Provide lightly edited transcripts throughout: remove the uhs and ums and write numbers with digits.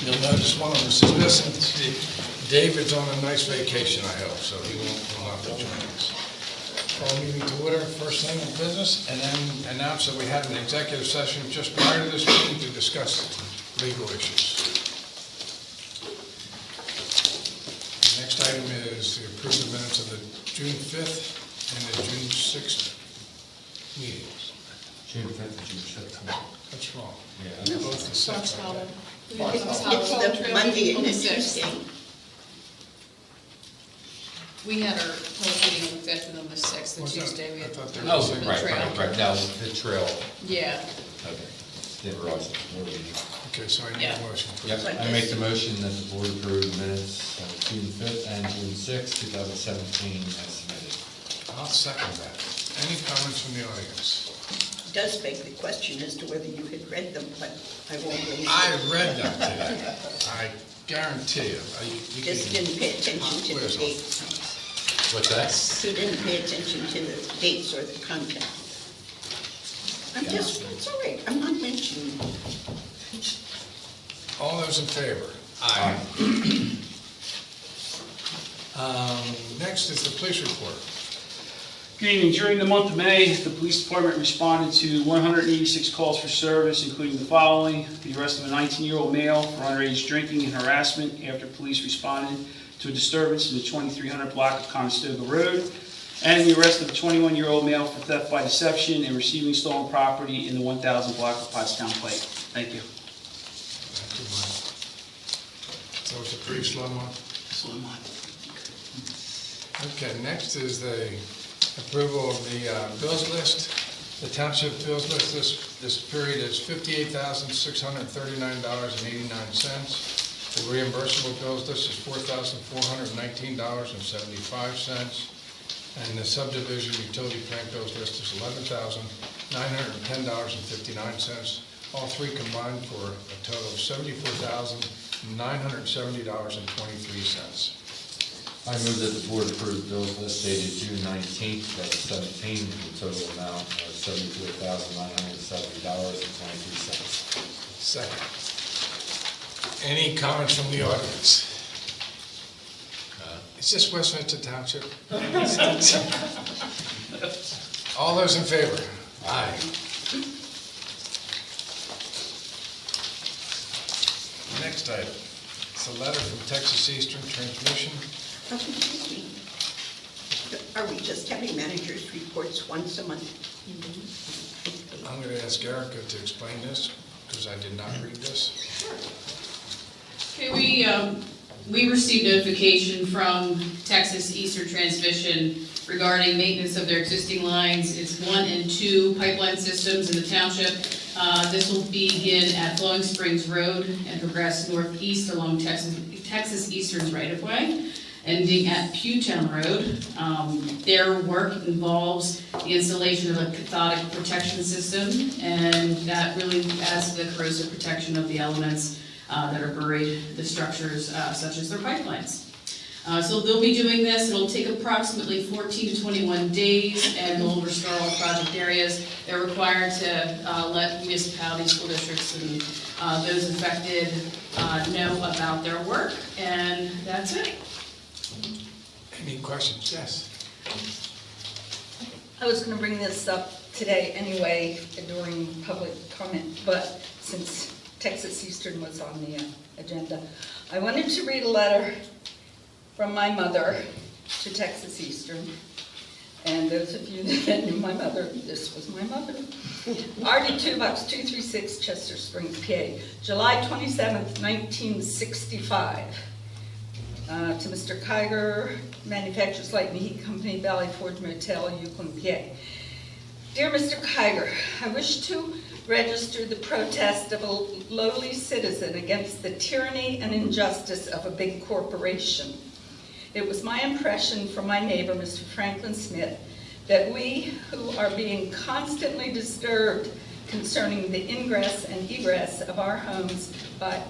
You'll notice one of us is missing. David's on a nice vacation, I hope, so he will not be joining us. Call meeting to order, first thing of business, and then announce that we had an executive session just prior to this meeting to discuss legal issues. The next item is to approve the minutes of the June 5th and the June 6th meetings. June 5th and June 6th. That's wrong. Yeah. Both the 6th. It's the Monday and the Tuesday. We had our whole meeting on the 5th and on the 6th, the Was that- Tuesday. We I had thought there Oh, was the a- right, now the trail, Yeah, okay, didn't realize it was more meeting. Okay, so I need Yeah. a motion. please. Yep, I make the motion that the board approve the minutes of June 5th and June 6th, 2017 as submitted. I'll second that. Any comments from the audience? It does beg the question as to whether you had read them, but I won't raise it. I read them today. I guarantee you. You Just can- didn't pay attention to Where's the all- dates. What's that? He didn't pay attention to the dates or the content. It's all right, I'm not mentioning. All those in favor? Aye. Next is the police report. Good evening. During the month of May, the police department responded to 186 calls for service, including the following: the arrest of a 19-year-old male for underage drinking and harassment after police responded to a disturbance in the 2300 block of Conestoga Road, and the arrest of a 21-year-old male for theft by deception and receiving stolen property in the 1000 block of Pottstown Pike. Thank you. Thank you, Mike. That was a pretty slow one. Slow one. Okay, next is the approval of the bills list. The township bills list this period is $58,639.89. The reimbursable bills list is $4,419.75. And the subdivision utility plant bills list is $11,910.59. All three combined for a total of $74,970.23. I move that the board approve the bills list dated June 19th, 2017, with a total amount of $74,970.23. Second. Any comments from the audience? Is this Westminster Township? All those in favor? Aye. Next item. It's a letter from Texas Eastern Transmission. Excuse me. Are we just having managers' reports once a month? I'm going to ask Erica to explain this, because I did not read this. okay, we received notification from Texas Eastern Transmission regarding maintenance of their existing lines. It's 1 and 2 pipeline systems in the township. This will begin at Flowing Springs Road and progress northeast along Texas Eastern's right-of-way, ending at Pewtown Road. Their work involves the installation of a cathodic protection system, and that really adds to the corrosive protection of the elements that are buried in the structures, such as their pipelines. So they'll be doing this. It'll take approximately 14 to 21 days, and they'll restore all project areas. They're required to let municipalities, school districts, and those affected know about their work, and that's it. Any questions? Yes. I was going to bring this up today anyway during public comment, but since Texas Eastern was on the agenda, I wanted to read a letter from my mother to Texas Eastern. And those of you that knew my mother, this was my mother. RD2 Box 236, Chester Springs, PA, July 27th, 1965. To Mr. Kiger, Manufacturers Light and Heat Company, Valley Forge Motel, Euclid, PA. Dear Mr. Kiger, I wish to register the protest of a lowly citizen against the tyranny and injustice of a big corporation. It was my impression from my neighbor, Mr. Franklin Smith, that we who are being constantly disturbed concerning the ingress and egress of our homes by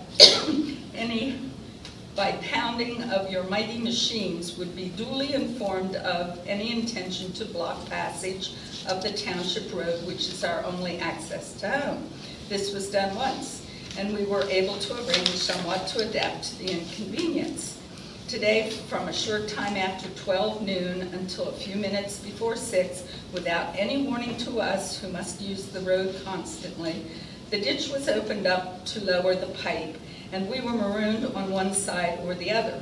pounding of your mighty machines would be duly informed of any intention to block passage of the Township Road, which is our only access to home. This was done once. and we were able to arrange somewhat to adapt to the inconvenience. Today, from a short time after 12 noon until a few minutes before 6, without any warning to us who must use the road constantly, the ditch was opened up to lower the pipe, and we were marooned on one side or the other.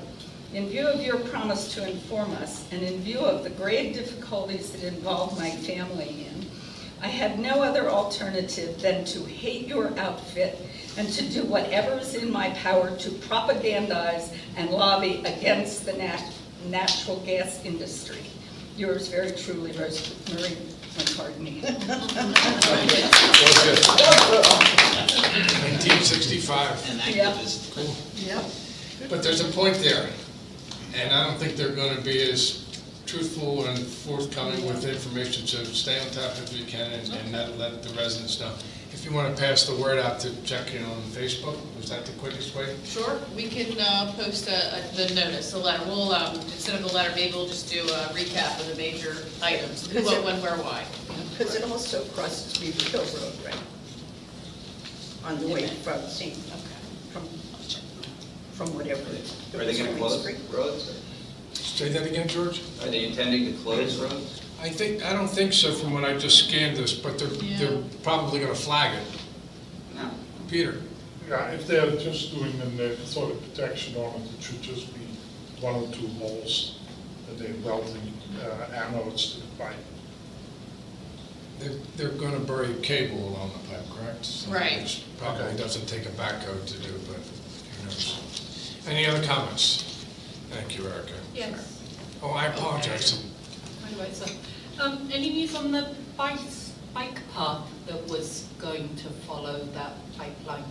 In view of your promise to inform us, and in view of the grave difficulties it involved my family in, I had no other alternative than to hate your outfit and to do whatever is in my power to propagandize and lobby against the natural gas industry. Yours very truly, Rosemary McCartney. 1965. Yeah. Yep. But there's a point there, and I don't think they're going to be as truthful and forthcoming with information, so stay on top if you can and let the residents know. If you want to pass the word out to check in on Facebook, is that the quickest way? Sure, we can post the notice, the letter. We'll, instead of the letter, maybe we'll just do a recap of the major items, who, what, when, where, why. Because it also crosses Beaver Hill Road, right? On the way from whatever. Are they going to close roads? Say that again, George? Are they intending to close roads? I don't think so from when I just scanned this, but they're probably going to flag it. No. Peter? Yeah, if they're just doing a sort of protection on it, it should just be 1 or 2 holes that they're welding anodes to the pipe. They're going to bury cable along the pipe, correct? So Right. Which probably doesn't take a backhoe to do, but who knows? Any other comments? Thank you, Erica. Yes. Oh, I apologize. Anyway, so, any news on the bike path that was going to follow that pipeline?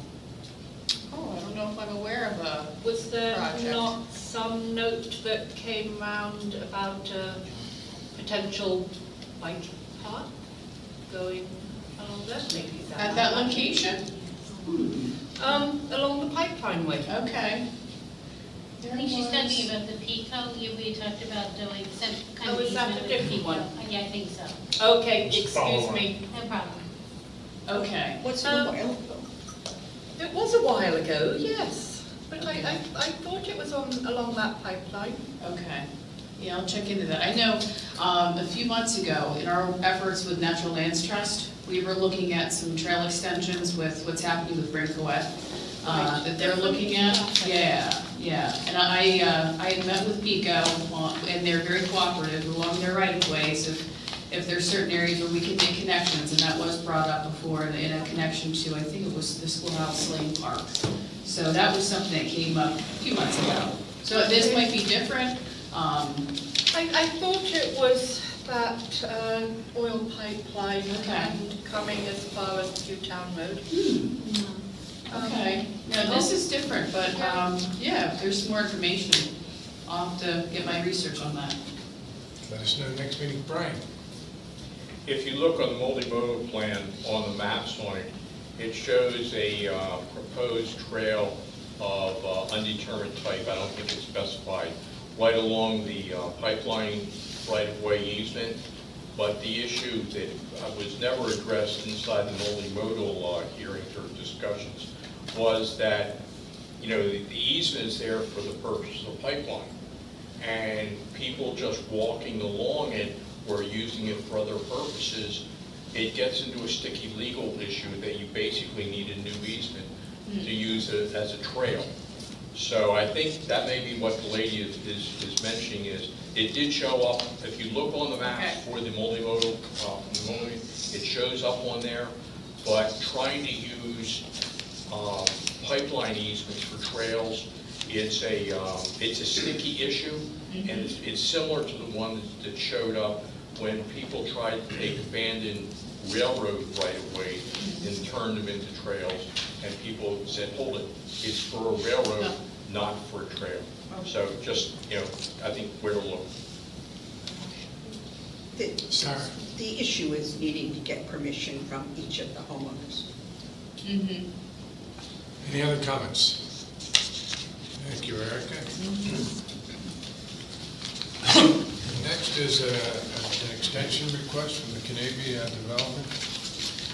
Oh, I don't know if I'm aware of a Was there project. not some note that came round about a potential bike path going along there? Maybe is At that location? Along the pipeline way. Okay. I think she's talking about the Pico, we talked about doing some kind of. Oh, is that a easement with different Pico. one? Yeah, I think so. Okay, It's excuse follow me. No problem. Okay. What's in the while? It was a while ago, yes, but I thought it was along that pipeline. Okay. Yeah, I'll check into that. I know a few months ago, in our efforts with Natural Lands Trust, we were looking at some trail extensions with what's happening with Brincoet, that they're looking at. Yeah. And I had met with Pico, and they're very cooperative along their right-of-ways if there's certain areas where we can make connections, and that was brought up before in a connection to, I think it was the Schoolhouse Lane Park. So that was something that came up a few months ago. So this might be different. I thought it was that oil pipeline Okay. and coming as far as Newtown Road. Okay, no, this is different, but, yeah, if there's some more information, I'll have to get my research on that. Let us know next meeting. Brian? If you look on the multimodal plan on the maps on it, it shows a proposed trail of undetermined type, I don't think it's specified, right along the pipeline right-of-way easement. But the issue that was never addressed inside the multimodal hearings or discussions was that, you know, the easement is there for the purpose of the pipeline. And people just walking along it or using it for other purposes, it gets into a sticky legal issue that you basically need a new easement to use it as a trail. So I think that may be what the lady is mentioning is, it did show up, if you look on the maps for the multimodal, it shows up on there, but trying to use pipeline easements for trails, it's a sticky issue, and it's similar to the one that showed up when people tried to take abandoned railroad right-of-way and turn them into trails, and people said, hold it, it's for a railroad, not for a trail. So just, you know, I think where to look. Sarah? The issue is needing to get permission from each of the homeowners. Mm-hmm. Any other comments? Thank you, Erica. Next is an extension request from the Canavia Development.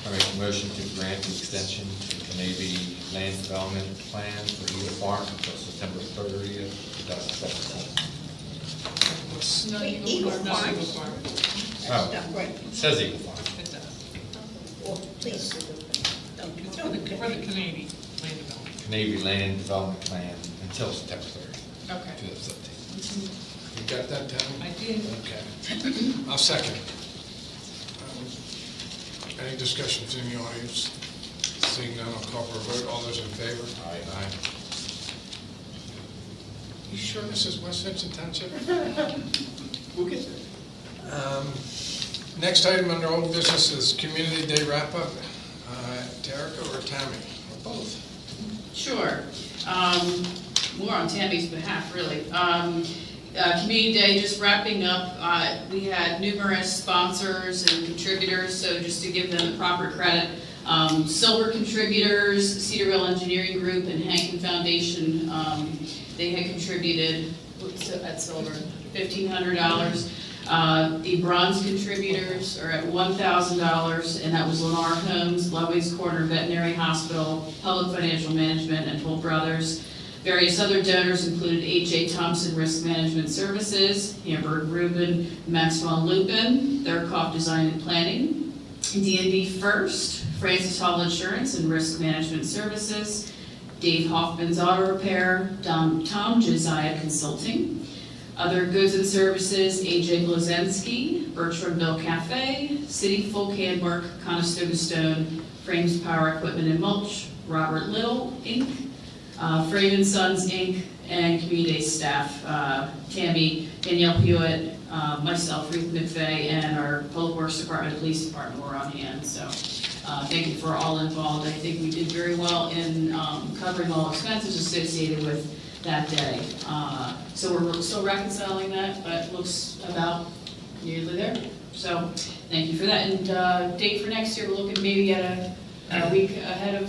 I make a motion to grant the extension to Navy Land Development Plan for Eagle Farm until September 30th, 2017. No, Wait, Eagle Eagle Farm. Farm? Eagle Farm. Oh, Not right. it says Eagle Farm. It does. Oh, please, don't It's do for the it. Canadian land development. Navy Land Development Plan until September 30th, Okay. 2017. You got that, Tammy? I did. Okay. I'll second. Any discussions in the audience? Seeing none, I'll call for a vote. All those in favor? Aye. You sure this is West Vincent Township? We'll get there. Next item under old business is Community Day wrap-up. Terica or Tammy, or both? Sure. More on Tammy's behalf, really. Community Day, just wrapping up, we had numerous sponsors and contributors, so just to give them the proper credit. Silver contributors, Cedarville Engineering Group and Hankin Foundation, they had contributed, at silver, $1,500. The bronze contributors are at $1,000, and that was Lennar Homes, Loveways Corner Veterinary Hospital, Public Financial Management, and Toll Brothers. Various other donors included H.A. Thompson Risk Management Services, Hamburg Rubin, Maxwell Lupin, Thurkoff Design and Planning, D&D First, Francis Hall Insurance and Risk Management Services, Dave Hoffman's Auto Repair, Tom Josiah Consulting, other goods and services, A.J. Blazensky, Bertramville Cafe, City Folk Handwork, Conestoga Stone, Frames Power Equipment and Mulch, Robert Little, Inc., Frame & Sons, Inc., and community staff, Tammy, Danielle Hewitt, myself, Ruth McVeigh, and our Public Works Department, Police Department were on hand, so thank you for all involved. I think we did very well in covering all expenses associated with that day. So we're still reconciling that, but looks about nearly there. So thank you for that. And date for next year, we're looking maybe at a week ahead of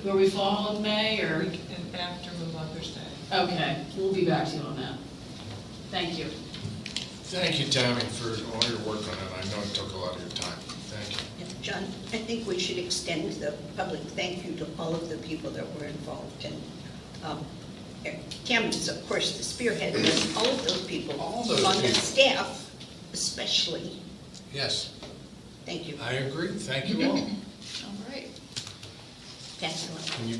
where we fall in May, or? And after Mother's Day. Okay, we'll be back to you on that. Thank you. Thank you, Tammy, for all your work on it. I know it took a lot of your time. Thank you. Yeah, John, I think we should extend the public thank you to all of the people that were involved. And Tammy is, of course, the spearhead, but all of those people All those on the people. staff especially. Yes, Thank you. I agree. Thank you all. All right. Excellent. Can you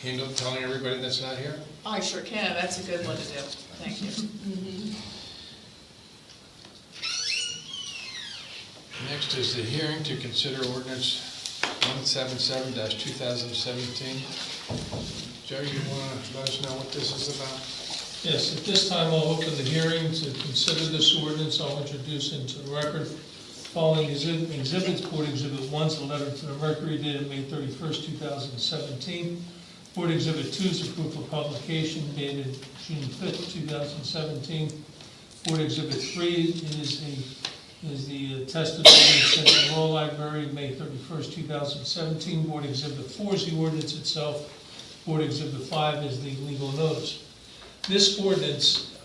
handle telling everybody that's not here? I sure can, that's a good one to do. Thank you. Next is the hearing to consider ordinance 177-2017. Joe, you want to let us know what this is about? Yes, at this time, I'll open the hearing to consider this ordinance. I'll introduce into the record. Following exhibits, Board Exhibit 1 is a letter to the Mercury dated May 31st, 2017. Board Exhibit 2 is a proof of publication dated June 5th, 2017. Board Exhibit 3 is the testimony sent to the Law Library, May 31st, 2017. Board Exhibit 4 is the ordinance itself. Board Exhibit 5 is the legal notice. This ordinance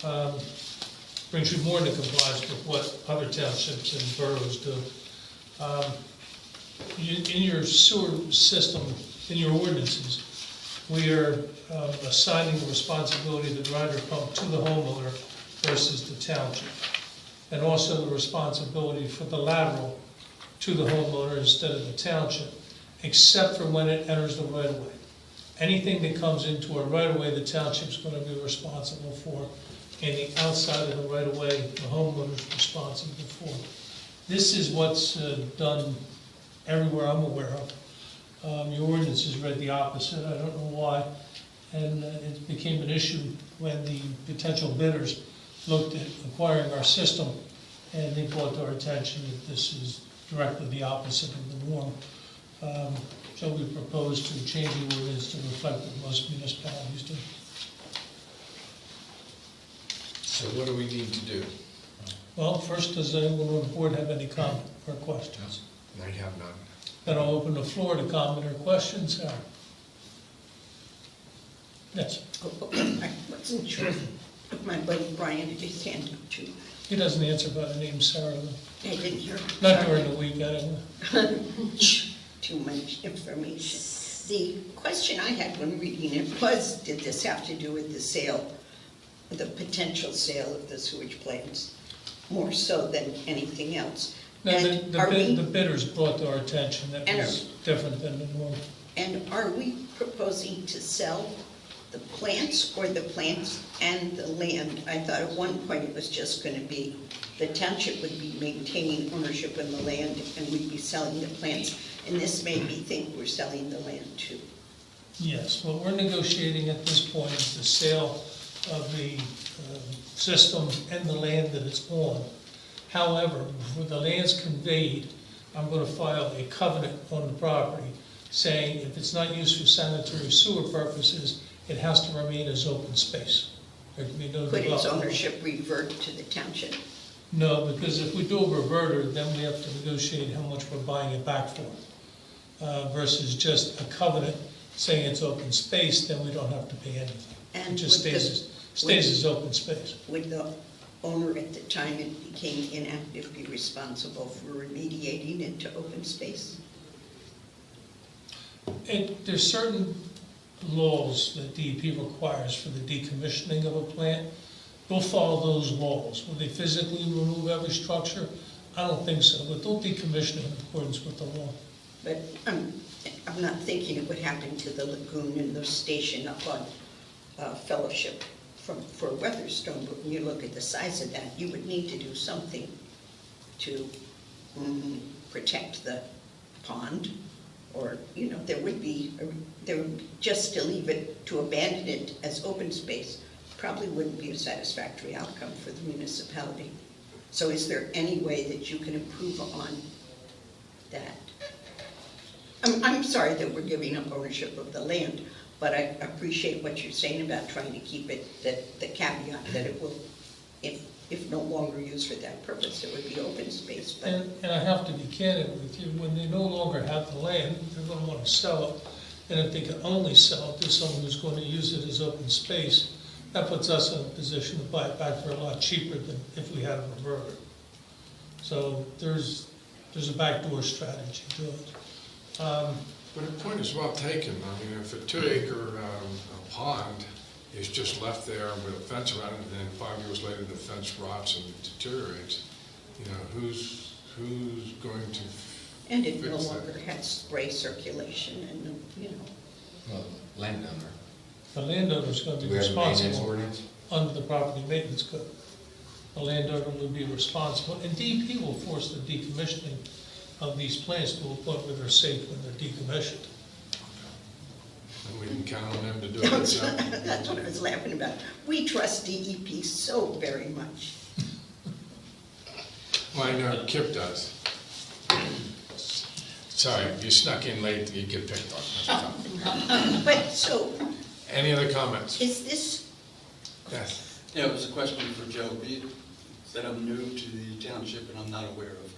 brings you more into compliance with what other townships and boroughs do. In your sewer system, in your ordinances, we are assigning the responsibility of the grinder pump to the homeowner versus the township. And also the responsibility for the lateral to the homeowner instead of the township, except for when it enters the right-of-way. Anything that comes into a right-of-way, the township's going to be responsible for. Anything outside of the right-of-way, the homeowner's responsible for. This is what's done everywhere I'm aware of. Your ordinance is read the opposite, I don't know why. And it became an issue when the potential bidders looked at acquiring our system, and they brought to our attention that this is directly the opposite of the norm. So we propose to change the ordinance to reflect what most municipalities do. So what do we need to do? Well, first, does anyone on the board have any comment or questions? I have none. Then I'll open the floor to comment or questions. Sarah? Yes, I wasn't sure if my buddy Brian had his hand up too. he doesn't answer by the name Sarah, though. I didn't hear. Not during the week, anyway. Too much information. The question I had when reading it was, did this have to do with the sale, the potential sale of the sewage plants, more so than anything else? No, And are we- the bidders brought to our attention that And was different than the norm. And are we proposing to sell the plants or the plants and the land? I thought at one point it was just gonna be, the township would be maintaining ownership in the land and we'd be selling the plants. And this made me think we're selling the land too. Yes, what we're negotiating at this point is the sale of the system and the land that it's on. However, when the land's conveyed, I'm gonna file a covenant on the property saying if it's not used for sanitary sewer purposes, it has to remain as open space. There can be no Could its development. ownership revert to the township? No, because if we do a reverter, then we have to negotiate how much we're buying it back for. Versus just a covenant saying it's open space, then we don't have to pay anything. It And just would the- stays as open space. Would the owner at the time it became inactive be responsible for remediating it to open space? There's certain laws that DEP requires for the decommissioning of a plant. They'll follow those laws. Will they physically remove every structure? I don't think so, but they'll decommission it in accordance with the law. But I'm not thinking it would happen to the lagoon and the station up on Fellowship for Weatherstone, but when you look at the size of that, you would need to do something to protect the pond, or, you know, there would just to leave it, to abandon it as open space, probably wouldn't be a satisfactory outcome for the municipality. So is there any way that you can improve on that? I'm sorry that we're giving up ownership of the land, but I appreciate what you're saying about trying to keep it, that the caveat that it will, if no longer used for that purpose, it would be open space, but And I have to be candid with you, when they no longer have the land, they're gonna wanna sell it. And if they can only sell it to someone who's gonna use it as open space, that puts us in a position to buy it back for a lot cheaper than if we had a reverter. So there's a backdoor strategy to it. But the point is well taken. I mean, if a 2-acre pond is just left there with a fence around it, and then 5 years later the fence rots and deteriorates, you know, who's going to and it no fix that? longer has spray circulation and, you know. Well, landowner. The landowner's gonna Do be we have a maintenance responsible ordinance? under the property maintenance code. The landowner will be responsible, and DEP will force the decommissioning of these plants to a point where they're safe when they're decommissioned. And we can count on them to do it themselves. That's what I was laughing about. We trust DEP so very much. Well, I know Kip does. Sorry, you snuck in late, you get picked on. But so, Any other comments? is this, Yes. Yeah, it was a question for Joe. Be it that I'm new to the township and I'm not aware of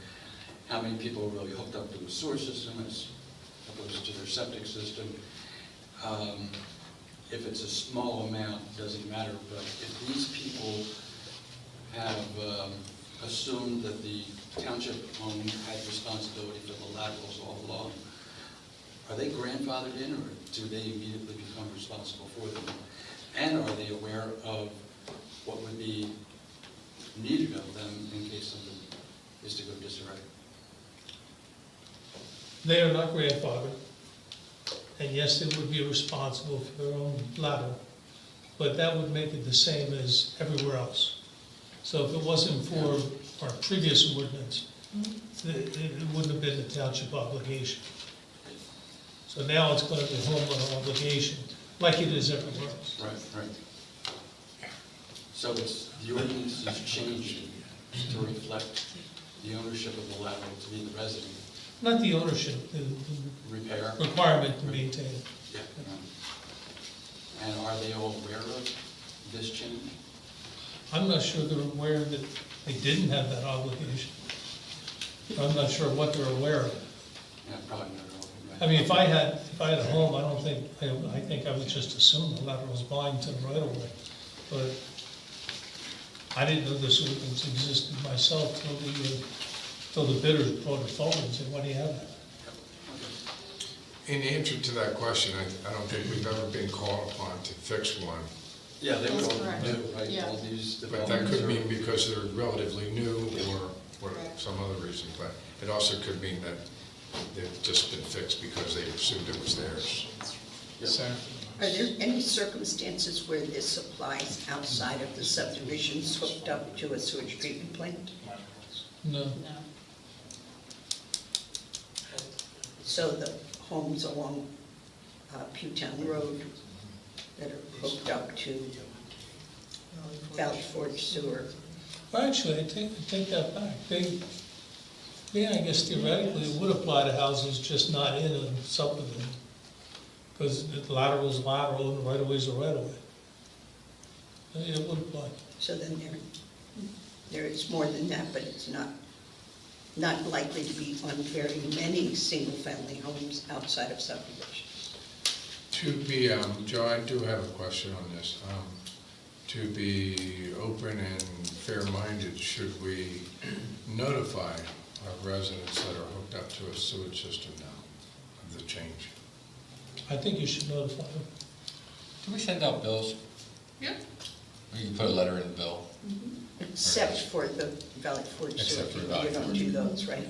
how many people are really hooked up to the sewer system as opposed to their septic system. If it's a small amount, it doesn't matter, but if these people have assumed that the township owned had responsibility for the laterals all along, are they grandfathered in, or do they immediately become responsible for them? And are they aware of what would be needed of them in case something is to go disarray? They are not grandfathered, and yes, they would be responsible for their own lateral, but that would make it the same as everywhere else. So if it wasn't for our previous ordinance, it wouldn't have been a township obligation. So now it's going to be a homeowner obligation, like it is everywhere else. Right. So it's, the ordinance is changed to reflect the ownership of the lateral to be the resident. Not the ownership, the Repair? requirement to maintain it. Yeah. And are they all aware of this change? I'm not sure they're aware that they didn't have that obligation. I'm not sure what they're aware of. Yeah, probably not all. I mean, if I had a home, I think I would just assume the lateral was mine to the right of way. But I didn't know this ordinance existed myself till the bidders brought it forward and said, why do you have that? In answer to that question, I don't think we've ever been called upon to fix one. Yeah, they were That's all correct. new, right? Yeah. All these But that developments could are- mean because they're relatively new or some other reason. But it also could mean that they've just been fixed because they assumed it was theirs. Sam? Are there any circumstances where this applies outside of the subdivisions hooked up to a sewage treatment plant? No. No. So the homes along Pewtown Road that are hooked up to Valley Forge sewer? Well, actually, I take that back. I guess theoretically, it would apply to houses just not in a subdivision. Because the lateral is lateral and the right-of-way is a right-of-way. It would apply. So then there is more than that, but it's not likely to be on very many single-family homes outside of subdivisions. To be, Joe, I do have a question on this. To be open and fair-minded, should we notify our residents that are hooked up to a sewage system now of the change? I think you should notify them. Do we send out bills? Yep. We can put a letter in the bill. Except for the Valley Forge sewer. Except for Valley You don't Forge. do those, right?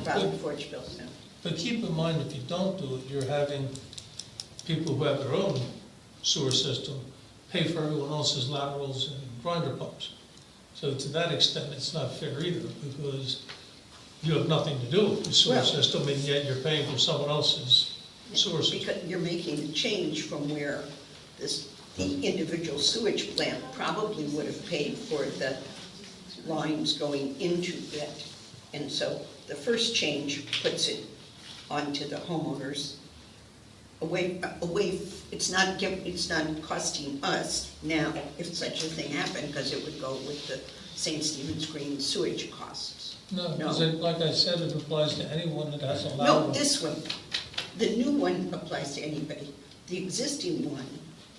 Valley Forge bills, no. But keep in mind, if you don't do it, you're having people who have their own sewer system pay for everyone else's laterals and grinder pumps. So to that extent, it's not fair either, because you have nothing to do with the sewer Well- system, and yet you're paying for someone else's sewer system. Because you're making a change from where the individual sewage plant probably would have paid for the lines going into it. And so the first change puts it onto the homeowners. It's not costing us now if such a thing happened, because it would go with the St. Stephen's Green sewage costs. No, because No. like I said, it applies to anyone that has a lateral. No, this one, the new one applies to anybody. The existing one,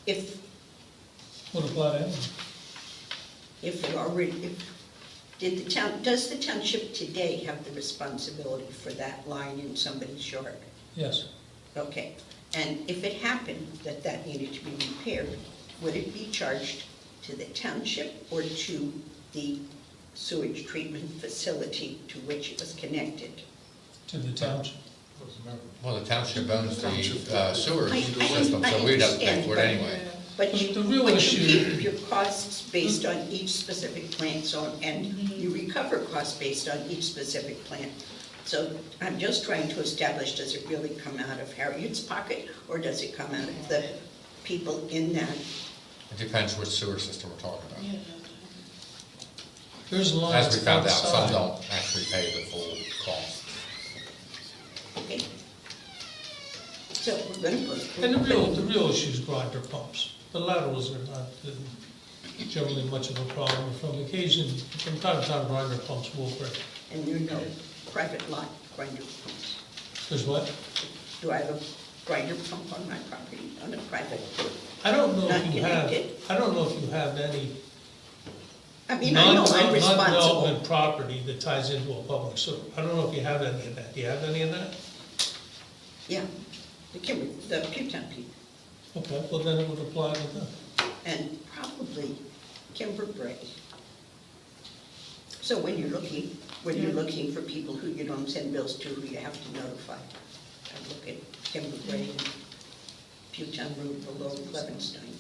if Would apply to anyone. does the township today have the responsibility for that line in somebody's yard? Yes. Okay, and if it happened that that needed to be repaired, would it be charged to the township or to the sewage treatment facility to which it was connected? To the township. Well, the township owns the sewer I- system, so we'd have to pay for it anyway. But you, The real but you issue- keep your costs based on each specific plant, so, and you recover costs based on each specific plant. So I'm just trying to establish, does it really come out of Harriet's pocket, or does it come out of the people in that? It depends which sewer system we're talking about. There's a line As we that's found out, some outside. don't actually pay the full cost. Okay. So we're gonna put. And the real issue is grinder pumps. The laterals are not generally much of a problem. From time to time, grinder pumps will break. And there are no private lot grinder pumps. There's what? Do I have a grinder pump on my property, on a private? I don't know Not if you have, connected. I don't know if you have any I mean, I know I'm responsible. non-development property that ties into a public sewer. I don't know if you have any of that. Do you have any of that? Yeah, the Pewtown people, Okay, well then it would apply to them. and probably Kimber Bray. So when you're looking for people who you don't send bills to, who you have to notify, I look at Kimber Bray and Pewtown Road below Levenstein.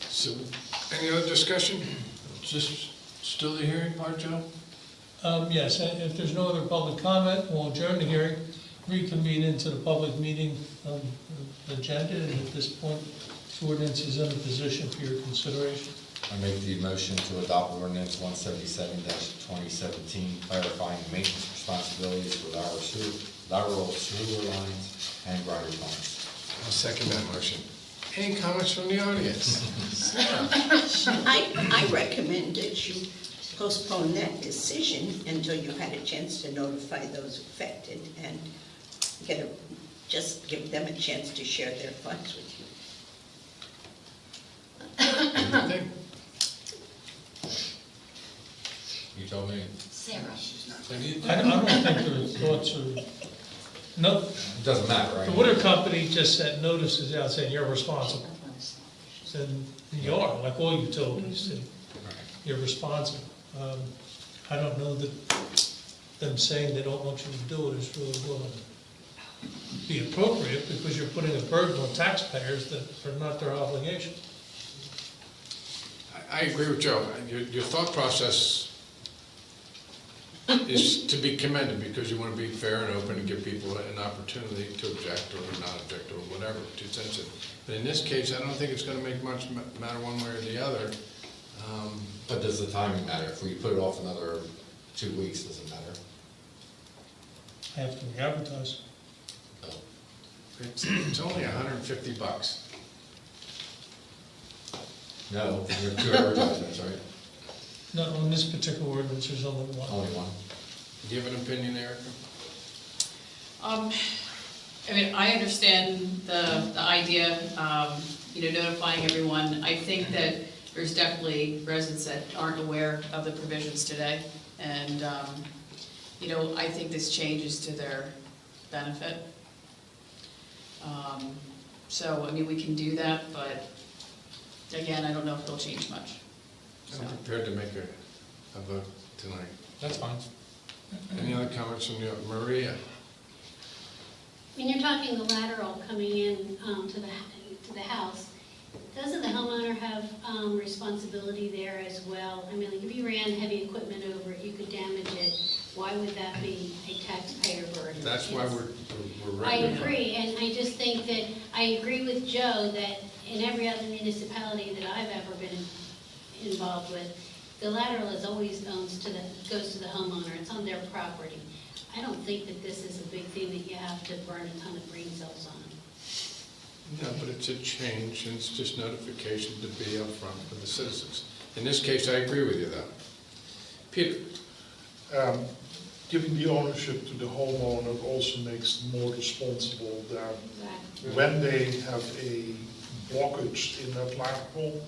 So, any other discussion? Is this still the hearing part, Joe? Yes, and if there's no other public comment, we'll adjourn the hearing, reconvene into the public meeting agenda, and at this point, the ordinance is in a position for your consideration. I make the motion to adopt ordinance 177-2017, clarifying maintenance responsibilities for lateral sewer lines and grinder pumps. I'll second that motion. Any comments from the audience? I recommend that you postpone that decision until you've had a chance to notify those affected and just give them a chance to share their thoughts with you. What do you think? You told me. Sarah. I don't think their thoughts are No, It doesn't matter, right? the water company just sent notices out saying you're responsible. Said, you are, like all utilities, and you're responsible. I don't know that them saying they don't want you to do it is really going to be appropriate, because you're putting a burden on taxpayers that are not their obligation. I agree with Joe. Your thought process is to be commended, because you want to be fair and open and give people an opportunity to object or not object or whatever, 2 cents. But in this case, I don't think it's going to make much matter one way or the other. But does the timing matter? If we put it off another 2 weeks, does it matter? I have to re-advertise. No. It's only $150. No, we have 2 advertisements, right? No, on this particular ordinance, there's only one. Only one. Do you have an opinion, Erica? I mean, I understand the idea, notifying everyone. I think that there's definitely residents that aren't aware of the provisions today. And, I think this change is to their benefit. So, I mean, we can do that, but again, I don't know if it'll change much. I'm prepared to make a vote tonight. That's fine. Any other comments from you? Maria? When you're talking the lateral coming in to the house, doesn't the homeowner have responsibility there as well? I mean, like if you ran heavy equipment over it, you could damage it. Why would that be a taxpayer burden? That's why we're I ready. agree, and I just think that, I agree with Joe that in every other municipality that I've ever been involved with, the lateral is always goes to the homeowner, it's on their property. I don't think that this is a big thing that you have to burn a ton of brain cells on. No, but it's a change, and it's just notification to be upfront for the citizens. In this case, I agree with you, though. Peter? Giving the ownership to the homeowner also makes them more responsible that Exactly. when they have a blockage in that lateral,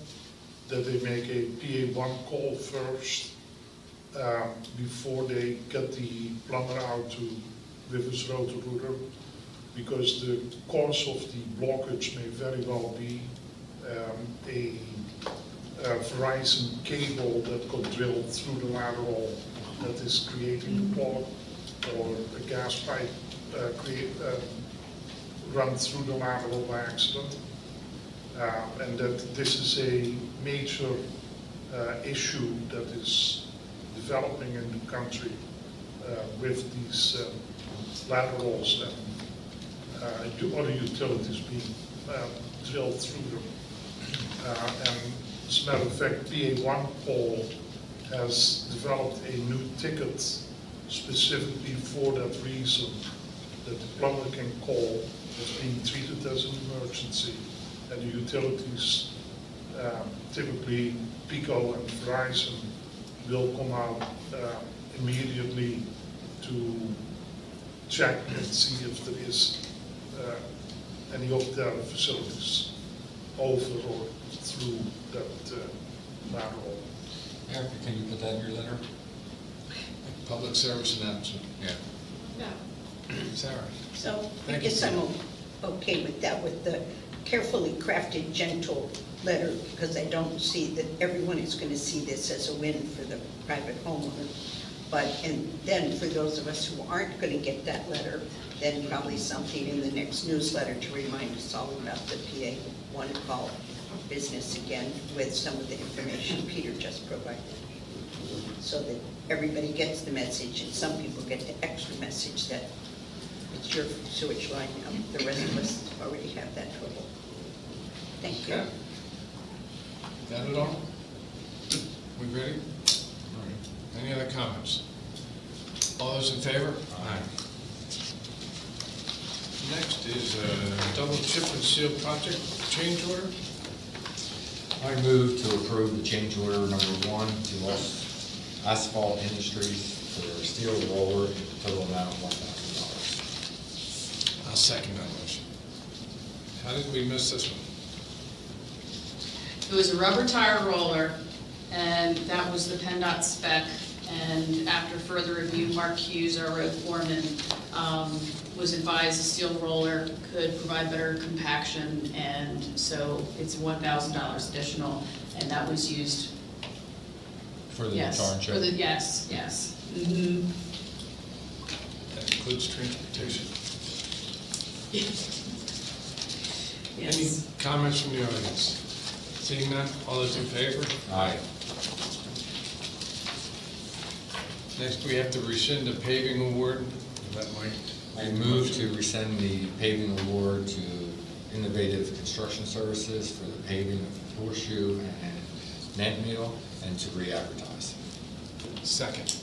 that they make a PA1 call first before they get the plumber out to with his rotor-rooter, because the cause of the blockage may very well be a Verizon cable that got drilled through the lateral that is creating the clog, or a gas pipe run through the lateral by accident. And that this is a major issue that is developing in the country with these laterals and other utilities being drilled through them. And as a matter of fact, PA1 Paul has developed a new ticket specifically for that reason, that the plumber can call as being treated as an emergency, and the utilities, typically Pico and Verizon, will come out immediately to check and see if there is any of their facilities over or through that lateral. Erica, can you put that in your letter? Public service announcement. Yeah. No. Sarah? So I Thank you, guess I'm okay with that, with the carefully crafted, gentle letter, because I don't see that everyone is going to see this as a win for the private homeowner. But, and then for those of us who aren't going to get that letter, then probably something in the next newsletter to remind us all about the PA1 call business again with some of the information Peter just provided, so that everybody gets the message, and some people get the extra message that it's your sewage line. The rest of us already have that trouble. Thank you. Okay. That it all? We ready? All right. Any other comments? All those in favor? Aye. Next is a double chip and seal project change order. I move to approve the change order number 1 to Asphalt Industries for steel roller in the total amount of $1,000. I'll second that motion. How did we miss this one? It was a rubber tire roller, and that was the PennDOT spec. And after further review, Mark Hughes, our road foreman, was advised a steel roller could provide better compaction, and so it's $1,000 additional, and that was used, For the yes. Township. For the, yes, yes. Mhm. That includes transportation. Any Yes. comments from the audience? Seeing none, all those in favor? Aye. Next, we have to rescind the paving award. That might. I move to rescind the paving award to Innovative Construction Services for the paving of Horseshoe and Nantmeal, and to re-advertise. Second.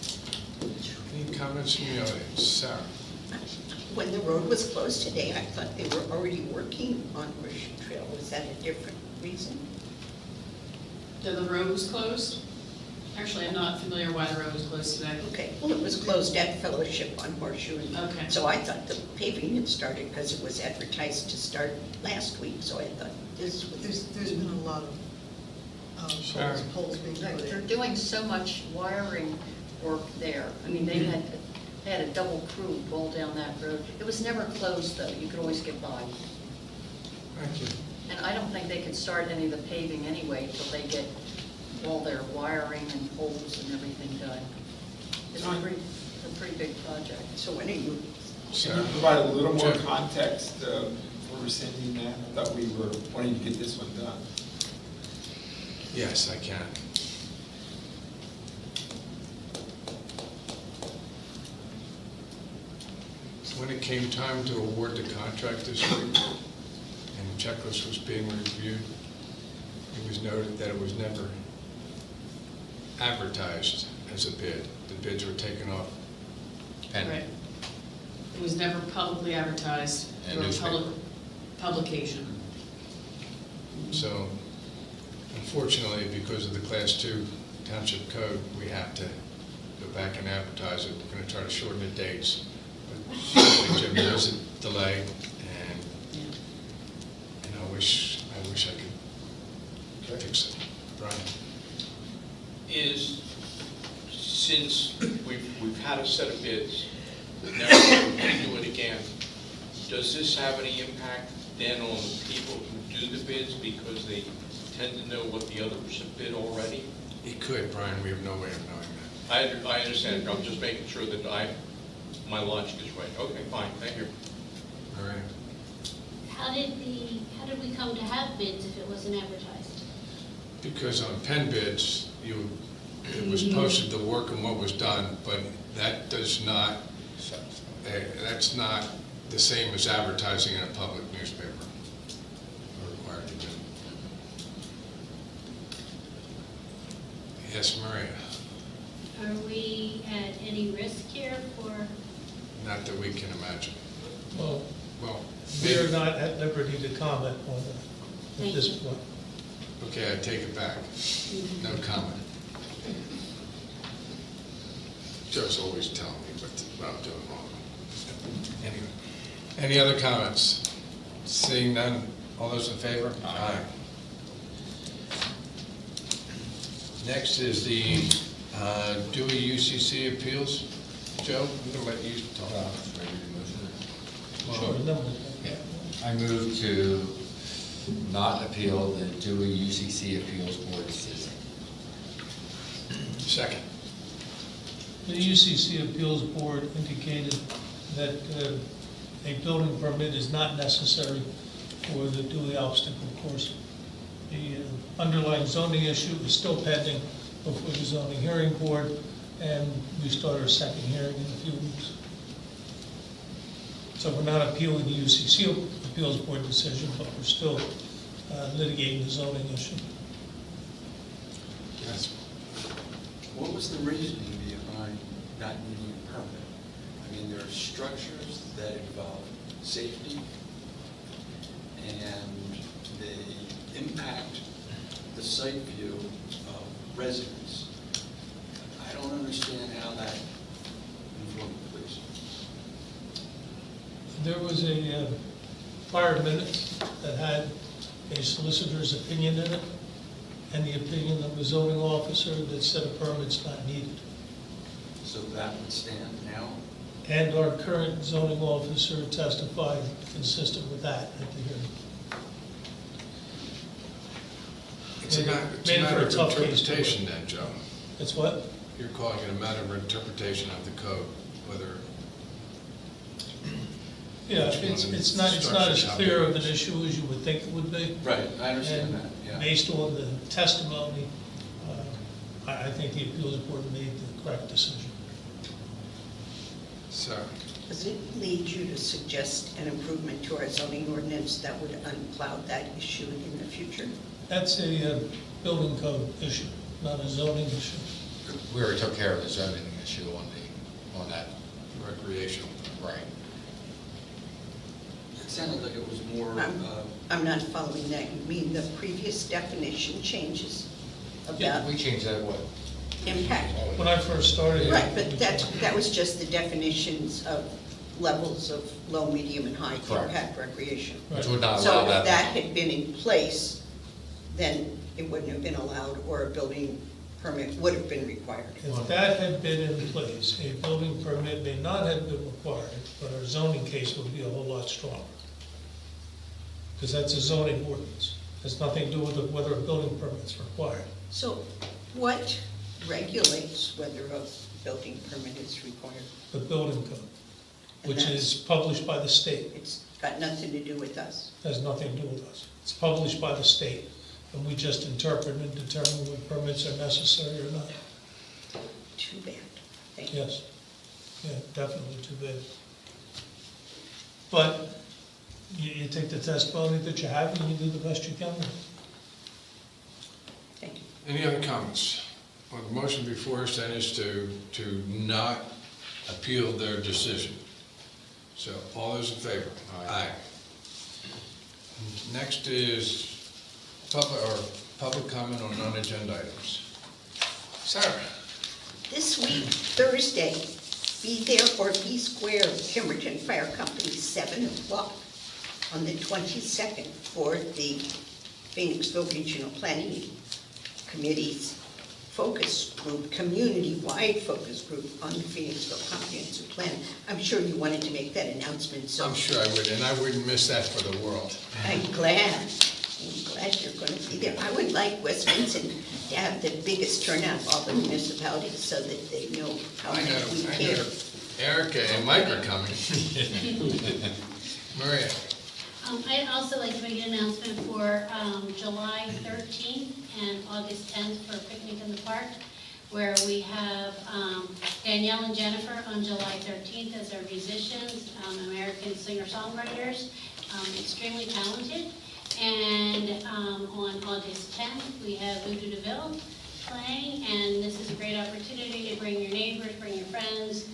Any comments from the audience? Sarah? When the road was closed today, I thought they were already working on Horseshoe Trail. Was that a different reason? The road was closed? Actually, I'm not familiar why the road was closed today. Okay, well, it was closed at Fellowship on Horseshoe. Okay. So I thought the paving had started because it was advertised to start last week, so I thought this was. There's been a lot of Sure. poles being Right, put they're in. doing so much wiring work there. I mean, they had a double crew roll down that road. It was never closed, though. You could always get by. Thank you. And I don't think they could start any of the paving anyway till they get all their wiring and poles and everything done. It's a pretty big project. So when are you? Can Sarah? you provide a little more Sure. context for rescinding that? I thought we were wanting to get this one done. Yes, I can. When it came time to award the contract this week, and the checklist was being reviewed, it was noted that it was never advertised as a bid. The bids were taken off pending. Right. It was never publicly advertised And through a newspaper. public publication. So unfortunately, because of the Class 2 Township Code, we have to go back and advertise it. We're going to try to shorten the dates. But Jim, there is a delay, and I wish I could fix it. Brian? Is, since we've had a set of bids, now we're going to do it again, does this have any impact then on the people who do the bids because they tend to know what the others have bid already? It could, Brian. We have no way of knowing that. I understand. I'm just making sure that my logic is right. Okay, fine, thank you. All right. How did we come to have bids if it wasn't advertised? Because on pen bids, it was posted the work and what was done, but that does not, that's not the same as advertising in a public newspaper. We're required to do. Yes, Maria? Are we at any risk here for, Not that we can imagine. Well, Well, we are not at liberty to comment on it at this point. okay, I take it back. No comment. Joe's always telling me what I'm doing wrong. Anyway, any other comments? Seeing none, all those in favor? Aye. Next is the Dewey UCC appeals. Joe, I'm going to let you talk. Sure, no, Yeah. I move to not appeal the Dewey UCC Appeals Board decision. Second. The UCC Appeals Board indicated that a building permit is not necessary for the Dewey obstacle course. The underlying zoning issue is still pending before the zoning hearing board, and we start our second hearing in a few weeks. So we're not appealing the UCC Appeals Board decision, but we're still litigating the zoning issue. Yes. What was the reasoning behind not needing a permit? I mean, there are structures that involve safety, and they impact the site view of residents. I don't understand how that informed the police. There was a prior minute that had a solicitor's opinion in it, and the opinion of the zoning officer that said a permit's not needed. So that would stand now? And our current zoning officer testified consistent with that at the hearing. It's a matter Made it for a of tough case to interpretation then, Joe. It's what? You're calling it a matter of interpretation of the code, whether. Yeah, Which one it's not as structures clear how of to an issue as you would think it would be. Right, I understand And that, yeah. based on the testimony, I think the appeals board made the correct decision. So, Does it lead you to suggest an improvement to our zoning ordinance that would uncloud that issue in the future? That's a building code issue, not a zoning issue. We already took care of the zoning issue on that. recreational. Right. It sounded like it was more, I'm not following that. You mean the previous definition changes Yeah, about we changed that, what? impact? When I first started. Right, but that was just the definitions of levels of low, medium, and high Correct. impact recreation. Which would not So allow if that. that had been in place, then it wouldn't have been allowed, or a building permit would have been required. If that had been in place, a building permit may not have been required, but our zoning case would be a whole lot stronger. Because that's a zoning ordinance. Has nothing to do with whether a building permit's required. So what regulates whether a building permit is required? The building code, And which that's- is published by the state, It's got nothing to do with us. has nothing to do with us. It's published by the state, and we just interpret and determine what permits are necessary or not. Too bad. Thank you. Yes, yeah, definitely too bad. But you take the testimony that you have and you do the best you can with it. Thank you. Any other comments? Well, the motion before us then is to not appeal their decision. So, all those in favor? Aye. Next is public comment on non-agenda items. Sarah? This week, Thursday, be there or be square, Pemberton Fire Company, 7 o'clock on the 22nd for the Phoenixville Regional Planning Committee's focus group, community-wide focus group on the Phoenixville Comprehensive Plan. I'm sure you wanted to make that announcement, so I'm sure I would, and I wouldn't miss that for the world. I'm glad you're going to be there. I would like West Vincent to have the biggest turnout of all the municipalities so that they know how I much we know. care. Erica and Mike are coming. Maria? I'd also like to make an announcement for July 13th and August 10th for a picnic in the park, where we have Danielle and Jennifer on July 13th as our musicians, American singer-songwriters, extremely talented. And on August 10th, we have Voodoo DeVille playing, and this is a great opportunity to bring your neighbors, bring your friends,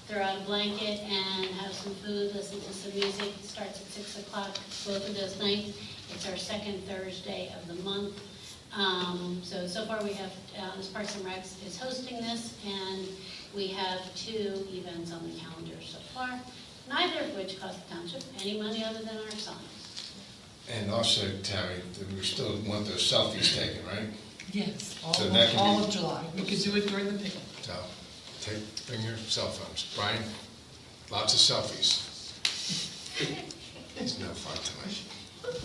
throw out a blanket and have some food, listen to some music. It starts at 6 o'clock both of those nights. It's our second Thursday of the month. So far we have, Parks and Recs is hosting this, and we have 2 events on the calendar so far, neither of which cost the township any money other than our signs. And also, Terry, we still want those selfies taken, right? Yes, So that can all be- of July. We could do it during the picnic. So, bring your cell phones. Brian, lots of selfies. It's no fun tonight.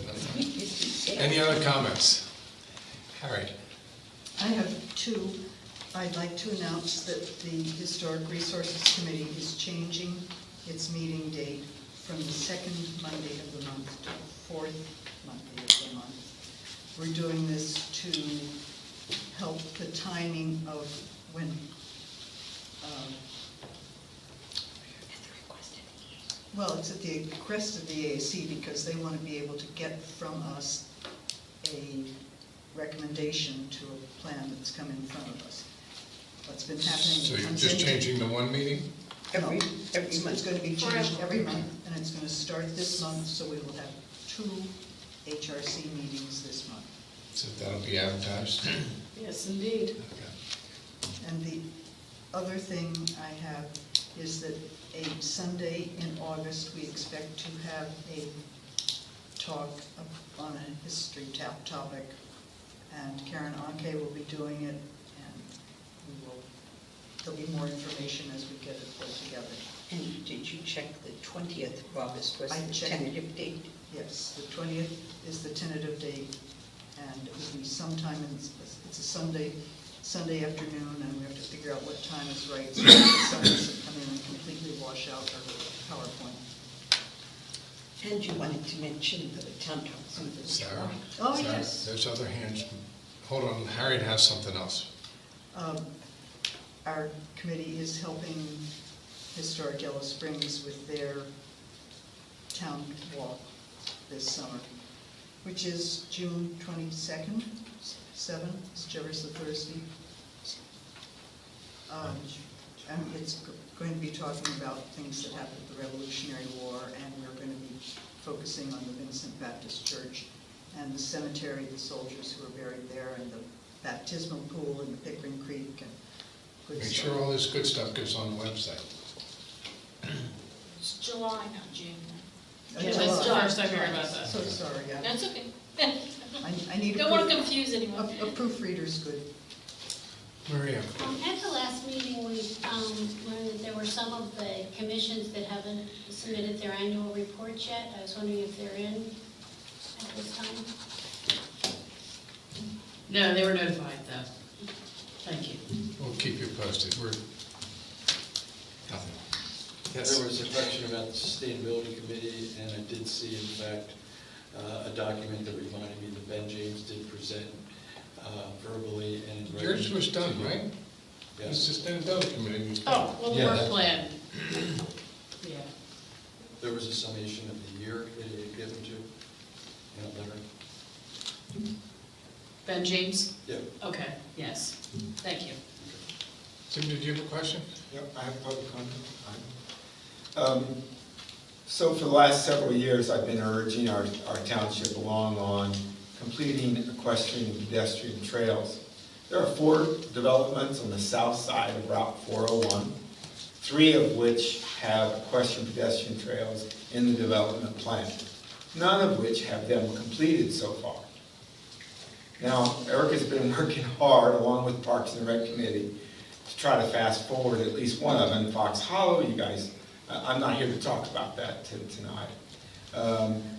No fun. Any other comments? Harry? I have 2. I'd like to announce that the Historic Resources Committee is changing its meeting date from the second Monday of the month to the 4th Monday of the month. We're doing this to help the timing of when well, it's at the request of the AAC because they want to be able to get from us a recommendation to a plan that's come in front of us. What's been happening. So you're just changing the one meeting? Every It's month. going to be changed every month, and it's going to start this month, so we will have 2 HRC meetings this month. So that'll be advertised? Yes, indeed. Okay. And the other thing I have is that a Sunday in August, we expect to have a talk on a history topic, and Karen Anke will be doing it, and we will there'll be more information as we get it pulled together. And did you check the 20th of August was I the checked. tentative date? Yes, the 20th is the tentative date, and it will be sometime it's a Sunday afternoon, and we have to figure out what time is right, so that the sun doesn't come in and completely wash out our PowerPoint. And you wanted to mention the townhouse in the Sarah? Oh, Sarah, yes. There's other hands. Hold on, Harriet has something else. Our committee is helping Historic Yellow Springs with their town walk this summer, which is June 22nd, whichever is the Thursday. And it's going to be talking about things that happened at the Revolutionary War, and we're going to be focusing on the Vincent Baptist Church and the cemetery, the soldiers who are buried there, and the baptismal pool in the Pickering Creek, and good Make stuff. sure all this good stuff goes on the website. It's July, not June. Yeah, that's the first I heard about that. So sorry, That's okay. I need Don't want to confuse anyone. a proofreader's good. Maria? At the last meeting, we learned that there were some of the commissions that haven't submitted their annual reports yet. I was wondering if they're in at this time. No, they were notified though. Thank you. We'll keep you posted. We're, nothing. Yes. There was a question about the Sustainability Committee, and I did see, in fact, a document that reminded me that Ben James did present verbally and in writing. Yours was done, right? The Yes. Sustainability Committee was done. Oh, well, the Yeah, work that- plan. Yeah. There was a summation of the year that he had given to, in a letter. Ben James? Yeah. Okay, yes. Thank you. Tim, did you have a question? Yep, I have public comment. So for the last several years, I've been urging our township along on completing equestrian and pedestrian trails. There are 4 developments on the south side of Route 401, 3 of which have equestrian pedestrian trails in the development plan, none of which have them completed so far. Now, Eric has been working hard, along with Parks and Rec Committee, to try to fast forward at least one of them, Fox Hollow. You guys, I'm not here to talk about that tonight.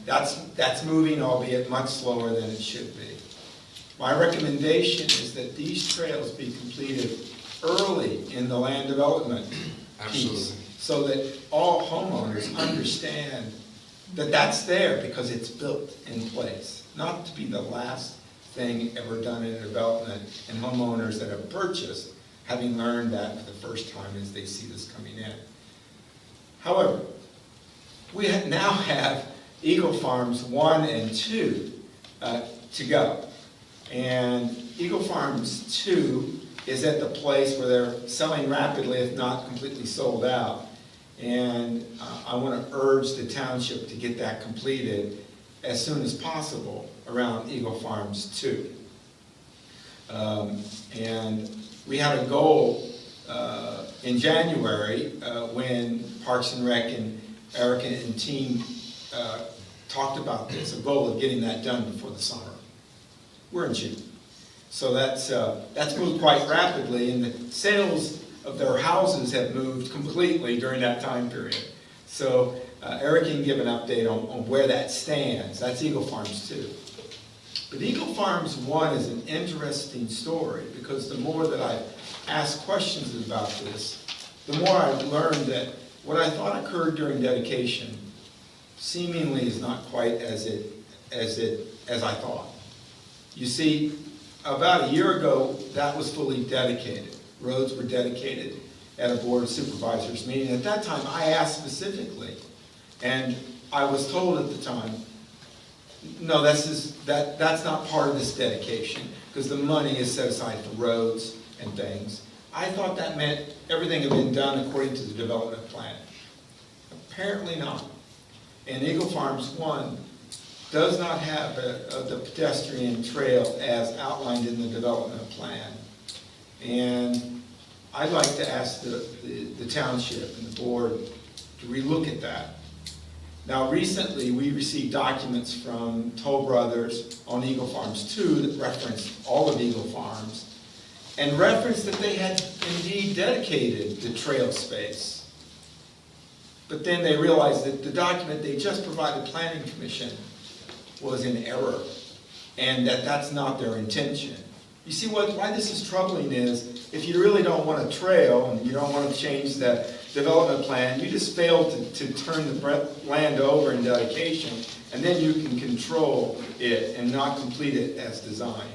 That's moving, albeit much slower than it should be. My recommendation is that these trails be completed early in the land development piece, Absolutely. so that all homeowners understand that that's there because it's built in place, not to be the last thing ever done in a development, and homeowners that have purchased having learned that for the first time as they see this coming in. However, we now have Eagle Farms 1 and 2 to go. And Eagle Farms 2 is at the place where they're selling rapidly, if not completely sold out. And I want to urge the township to get that completed as soon as possible around Eagle Farms 2. And we had a goal in January when Parks and Rec and Eric and team talked about this, a goal of getting that done before the summer. We're in June. So that's moved quite rapidly, and the sales of their houses have moved completely during that time period. So Eric can give an update on where that stands. That's Eagle Farms 2. But Eagle Farms 1 is an interesting story, because the more that I've asked questions about this, the more I've learned that what I thought occurred during dedication seemingly is not quite as I thought. You see, about a year ago, that was fully dedicated. Roads were dedicated at a Board of Supervisors meeting. At that time, I asked specifically, and I was told at the time, no, that's not part of this dedication, because the money is set aside for roads and things. I thought that meant everything had been done according to the development plan. Apparently not. And Eagle Farms 1 does not have the pedestrian trail as outlined in the development plan. And I'd like to ask the township and the board to relook at that. Now, recently, we received documents from Toll Brothers on Eagle Farms 2 that referenced all of Eagle Farms. and referenced that they had indeed dedicated the trail space. But then they realized that the document they just provided Planning Commission was in error, and that that's not their intention. You see why this is troubling is, if you really don't want a trail, and you don't want to change the development plan, you just fail to turn the land over in dedication, and then you can control it and not complete it as designed.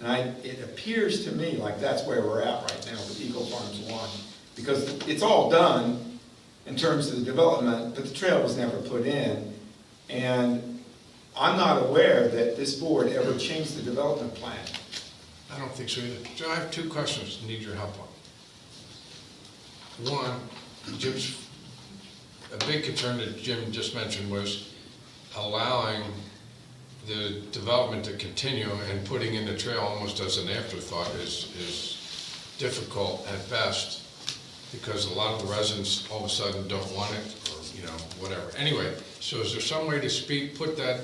And it appears to me like that's where we're at right now with Eagle Farms 1, because it's all done in terms of the development, but the trail was never put in. And I'm not aware that this board ever changed the development plan. I don't think so either. So I have two questions I need your help on. One, a big concern that Jim just mentioned was allowing the development to continue, and putting in the trail almost as an afterthought is difficult at best, because a lot of the residents all of a sudden don't want it, or whatever. Anyway, so is there some way to put that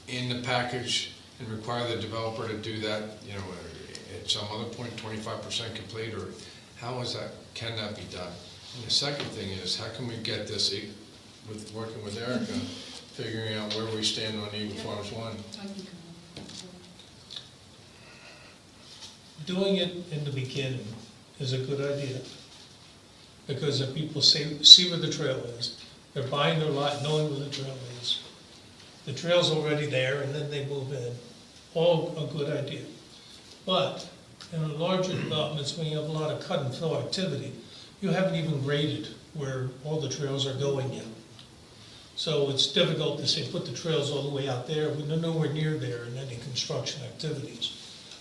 in the package and require the developer to do that, at some other point, 25% complete, or can that be done? And the second thing is, how can we get this, with working with Erica, figuring out where we stand on Eagle Farms 1? Doing it in the beginning is a good idea, because if people see where the trail is, they're buying their lot knowing where the trail is. The trail's already there, and then they move in. All a good idea. But in the larger developments, when you have a lot of cut and fill activity, you haven't even graded where all the trails are going yet. So it's difficult to say, put the trails all the way out there, when they're nowhere near there in any construction activities.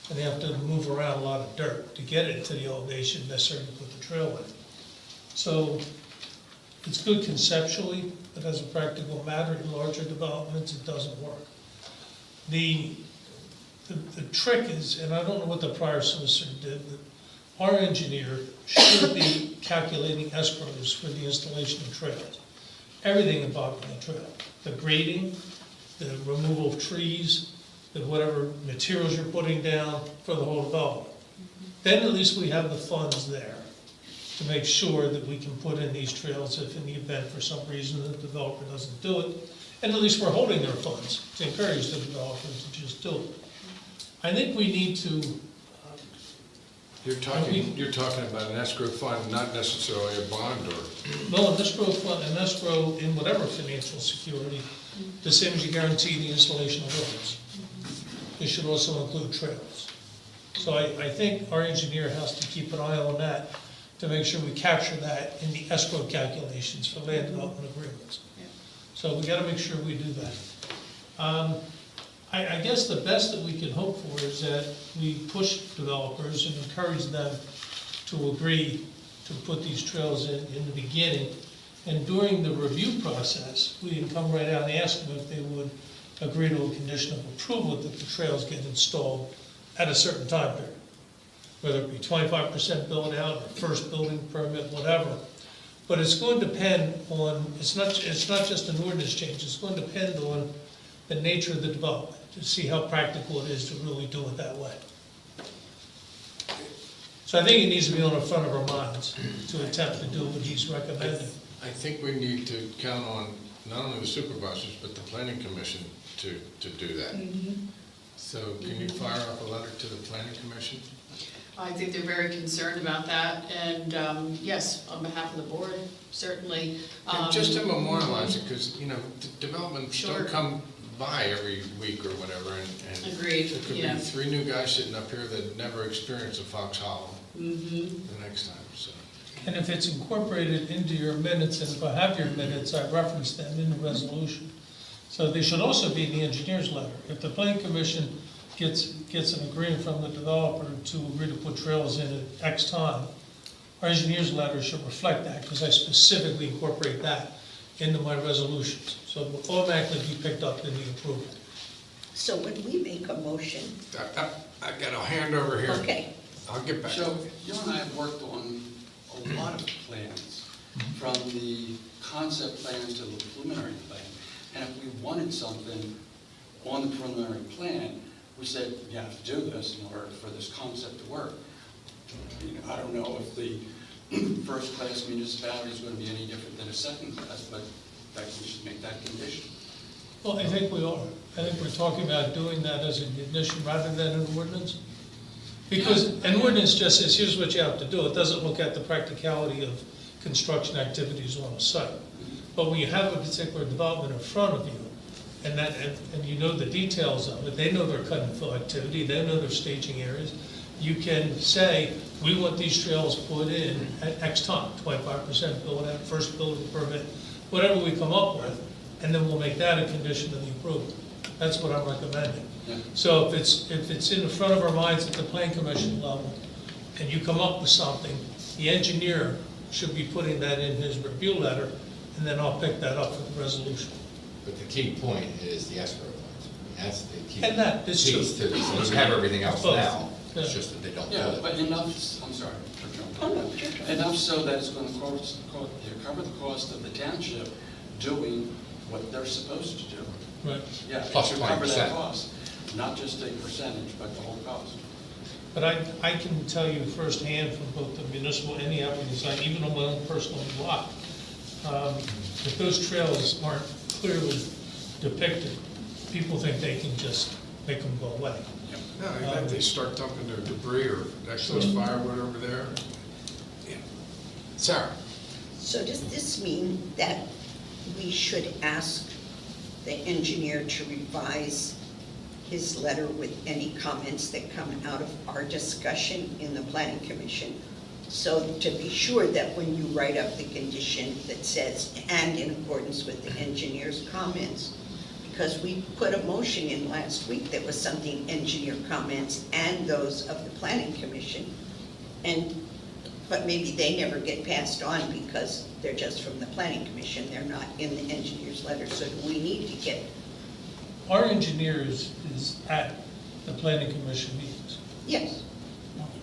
And they have to move around a lot of dirt to get it to the elevation necessary to put the trail in. So it's good conceptually, but as a practical matter, in larger developments, it doesn't work. The trick is, and I don't know what the prior solicitor did, but our engineer should be calculating escrows for the installation of trails. Everything involved in the trail, the grading, the removal of trees, the whatever materials you're putting down for the whole development. Then at least we have the funds there to make sure that we can put in these trails if in the event for some reason the developer doesn't do it. And at least we're holding their funds to encourage the developers to just do it. I think we need to. You're talking about an escrow fund, not necessarily a bond, or? No, an escrow fund, an escrow in whatever financial security, the same as you guarantee the installation of roads. It should also include trails. So I think our engineer has to keep an eye on that to make sure we capture that in the escrow calculations for land development agreements. So we gotta make sure we do that. I guess the best that we can hope for is that we push developers and encourage them to agree to put these trails in the beginning. And during the review process, we can come right out and ask them if they would agree to a condition of approval that the trails get installed at a certain time period. Whether it be 25% build out, or first building permit, whatever. But it's going to depend on, it's not just an ordinance change, it's going to depend on the nature of the development, to see how practical it is to really do it that way. So I think it needs to be on the front of our minds to attempt to do what he's recommending. I think we need to count on not only the supervisors, but the planning commission to do that. So can you fire off a letter to the planning commission? I think they're very concerned about that, and yes, on behalf of the board, certainly. And just to memorialize it, because, developments Sure. don't come by every week or whatever, and Agreed, there could yeah. be 3 new guys sitting up here that never experienced a Fox Hollow the next time, so. And if it's incorporated into your minutes, and if I have your minutes, I reference them in the resolution. So they should also be in the engineer's letter. If the planning commission gets an agreement from the developer to agree to put trails in at X time, our engineer's letter should reflect that, because I specifically incorporate that into my resolutions. So it will automatically be picked up in the approval. So when we make a motion, I got a hand over here. okay, I'll get back. So, you and I have worked on a lot of plans, from the concept plan to the preliminary plan. And if we wanted something on the preliminary plan, we said, you have to do this in order for this concept to work. You know, I don't know if the first-class municipality is going to be any different than a second-class, but I think we should make that condition. Well, I think we are. I think we're talking about doing that as a condition rather than an ordinance. Because an ordinance just says, here's what you have to do. It doesn't look at the practicality of construction activities on a site. But when you have a particular development in front of you, and you know the details of it, they know their cut and fill activity, they know their staging areas, you can say, we want these trails put in at X time, 25% build out, first building permit, whatever we come up with, and then we'll make that a condition of the approval. That's what I'm recommending. Yeah. So if it's in the front of our minds at the plan commission level, and you come up with something, the engineer should be putting that in his review letter, and then I'll pick that up for the resolution. But the key point is the escrow funds. That's the key. And that is true. Piece to this. And you have everything else Both. now, it's Yeah. just that they don't do Yeah, it. but enough, I'm sorry for jumping. Enough so that it's going to cover the cost of the township doing what they're supposed to do. Right. Yeah, it Plus should cover that 20%. cost, not just a percentage, but the whole cost. But I can tell you firsthand from both the municipal and the applicant side, even on my own personal lot, if those trails aren't clearly depicted, people think they can just make them go away. No, I bet they start dumping their debris or excess firewood over there. Yeah. Sarah? So does this mean that we should ask the engineer to revise his letter with any comments that come out of our discussion in the planning commission? So to be sure that when you write up the condition that says, and in accordance with the engineer's comments, because we put a motion in last week that was something engineer comments and those of the planning commission, but maybe they never get passed on because they're just from the planning commission, they're not in the engineer's letter, so do we need to get? Our engineer is at the planning commission meetings. Yes.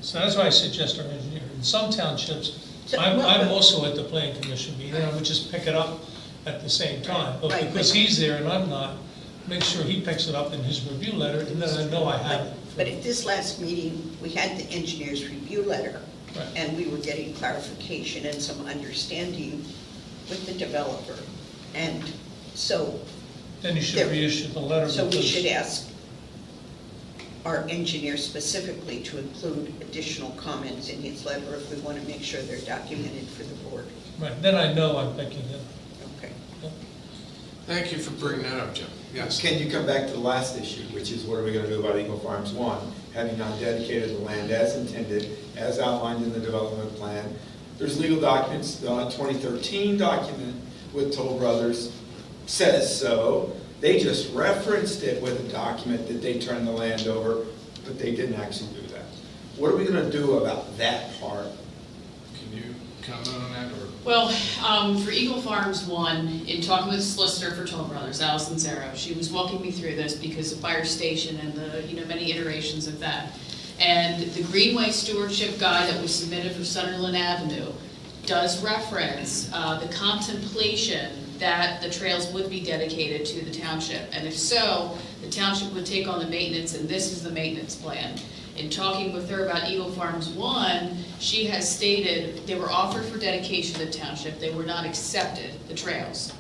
So that's why I suggest our engineer. In some townships, So- I'm also at the planning commission meeting, I would just pick it up at the same time. But Right. because he's there and I'm not, make sure he picks it up in his review letter, and then I know I have it. But at this last meeting, we had the engineer's review letter, Right. and we were getting clarification and some understanding with the developer. And so, Then you should reissue the letter. so we because- should ask our engineer specifically to include additional comments in his letter if we want to make sure they're documented for the board. Right, then I know I'm picking it up. Okay. Thank you for bringing that up, Jim. Yes. Can you come back to the last issue, which is what are we going to do about Eagle Farms 1? Having not dedicated the land as intended, as outlined in the development plan. There's legal documents, the 2013 document with Toll Brothers says so. They just referenced it with a document that they turned the land over, but they didn't actually do that. What are we going to do about that part? Can you comment on that, or? Well, for Eagle Farms 1, in talking with the solicitor for Toll Brothers, Allison Zero, she was walking me through this because of fire station and the, many iterations of that. And the Greenway Stewardship Guide that was submitted for Sunderland Avenue does reference the contemplation that the trails would be dedicated to the township. And if so, the township would take on the maintenance, and this is the maintenance plan. In talking with her about Eagle Farms 1, she has stated they were offered for dedication to the township, they were not accepted, the trails.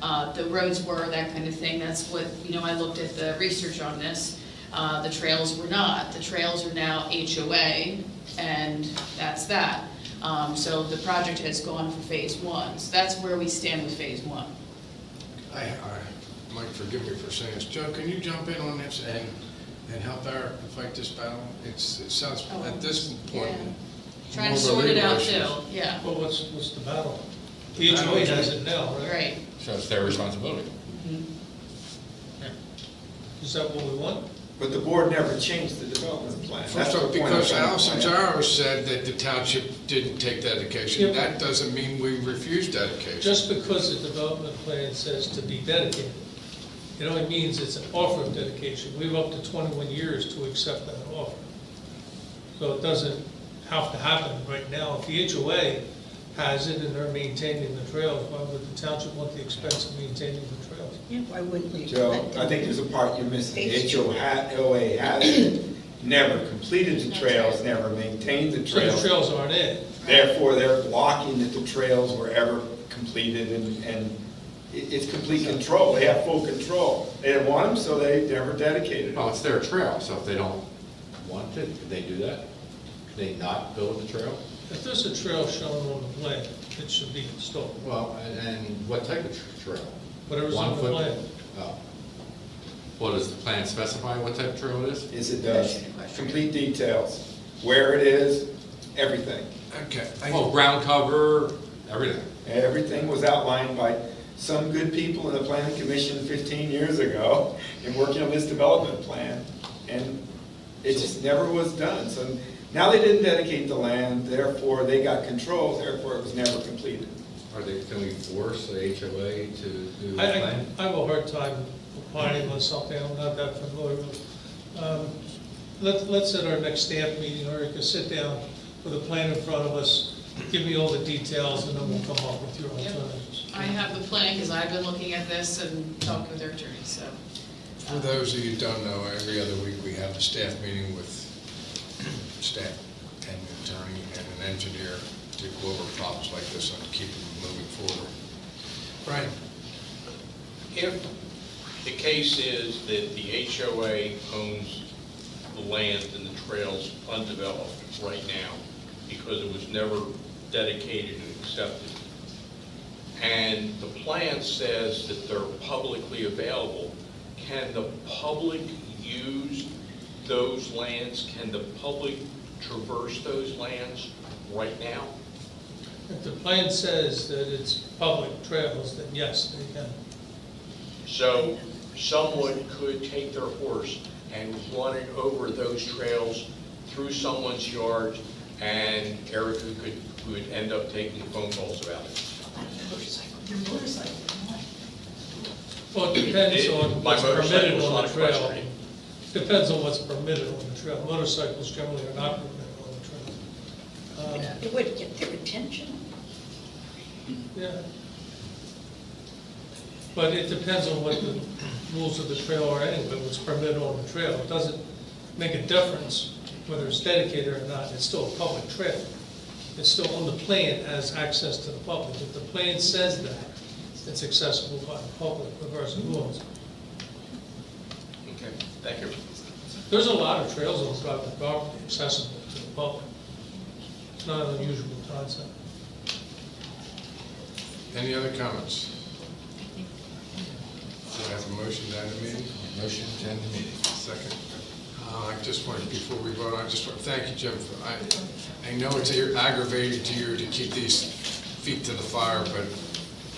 The roads were, that kind of thing, that's what, I looked at the research on this. The trails were not. The trails are now HOA, and that's that. So the project has gone for phase 1. So that's where we stand with phase 1. Mike, forgive me for saying this. Joe, can you jump in on this and help Eric fight this battle? It sounds, at this point, Trying more to of a sort it legal out issue. too, yeah. Well, what's the battle? The The battle HOA is- has it now, right? Right. So it's their responsibility. Is that what we want? But the board never changed the development plan. That's First the off, point because I'm trying to Allison point out. Zaro said that the township didn't take dedication, Yeah. that doesn't mean we refuse dedication. Just because the development plan says to be dedicated, it only means it's an offer of dedication. We have up to 21 years to accept that offer. So it doesn't have to happen right now. If the HOA has it and they're maintaining the trails, why would the township want the expense of maintaining the trails? Yeah, why wouldn't we? Joe, I think there's a part you're missing. The HOA has never completed the trails, never maintained the So the trails. trails aren't in. Therefore, they're blocking that the trails were ever completed, and it's complete control. They have full control. They didn't want them, so they never dedicated Well, it. it's their trail, so if they don't want it, could they do that? Could they not build the trail? If there's a trail shown on the plan, it should be installed. Well, and what type of trail? Whatever's on the 1 foot? plan. Oh. Well, does the plan specify what type of trail it is? Yes, it does. Complete details. Where it is, everything. Okay. Oh, ground cover, everything. Everything was outlined by some good people in the planning commission 15 years ago in working on this development plan, and it just never was done. So now they didn't dedicate the land, therefore they got control, therefore it was never completed. Can we force the HOA to do the I plan? I have a hard time opining on something I'm not that familiar with. Let's at our next staff meeting, or you can sit down with a plan in front of us, give me all the details, and then we'll come up with your Yep. alternatives. I have the plan because I've been looking at this and talking with their attorney, so. For those of you who don't know, every other week we have a staff meeting with staff and an attorney and an engineer to go over problems like this and keep them moving forward. Brian? If the case is that the HOA owns the land and the trails undeveloped right now because it was never dedicated and accepted, and the plan says that they're publicly available, can the public use those lands? Can the public traverse those lands right now? If the plan says that it's public trails, then yes, they can. So someone could take their horse and run it over those trails through someone's yard, and Erica could end up taking phone calls about it. Your motorcycle, Well, it depends on My what's permitted motorcycle's on not the trail. equestrian. Depends on what's permitted on the trail. Motorcycles generally are not permitted on the trail. It would get their attention. Yeah. But it depends on what the rules of the trail are anyway, what's permitted on the trail. It doesn't make a difference whether it's dedicated or not, it's still a public trail. It's still on the plan as access to the public. If the plan says that, it's accessible by the public, regardless of who owns it. Okay, thank you. There's a lot of trails on private property accessible to the public. It's not an unusual concept. Any other comments? Do I have a motion to end the meeting? Motion to end the meeting. Second. I just wanted, before we vote, I just want to thank you, Jim. I know it's aggravating to you to keep these feet to the fire, but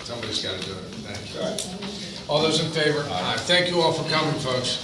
somebody's got to do it. Thank you. All those in favor? Aye. Thank you all for coming, folks.